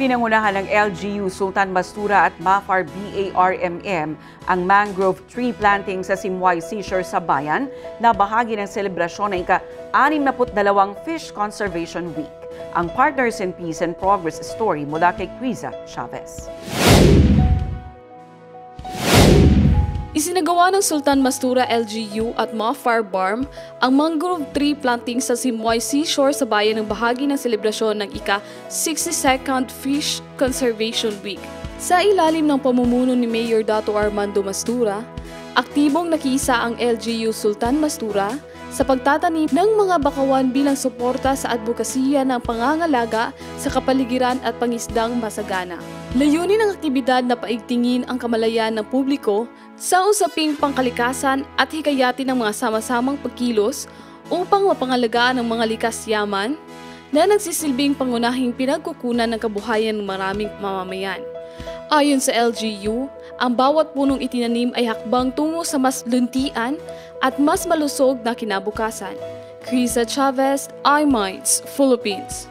Pinangunahan ng LGU Sultan Mastura at MAFAR BARMM ang mangrove tree planting sa Simoy Seashore sa bayan na bahagi ng selebrasyon ng ika-62 Fish Conservation Week. Ang Partners in Peace and Progress story mula kay Criza Chavez. Isinagawa ng Sultan Mastura LGU at MAFAR BARM ang mangrove tree planting sa Simoy Seashore sa bayan ng bahagi ng selebrasyon ng ika-62nd Fish Conservation Week. Sa ilalim ng pamumuno ni Mayor Dato Armando Mastura, aktibong nakiisa ang LGU Sultan Mastura sa pagtatanim ng mga bakawan bilang suporta sa advokasya ng pangangalaga sa kapaligiran at pangisdang masagana. Layunin ng aktibidad na paigtingin ang kamalayan ng publiko sa usaping pangkalikasan at hikayatin ng mga sama-samang pagkilos upang mapangalagaan ang mga likas yaman na nagsisilbing pangunahing pinagkukunan ng kabuhayan ng maraming mamamayan. Ayon sa LGU, ang bawat punong itinanim ay hakbang tungo sa mas luntian at mas malusog na kinabukasan. Criza Chavez, iMinds, Philippines.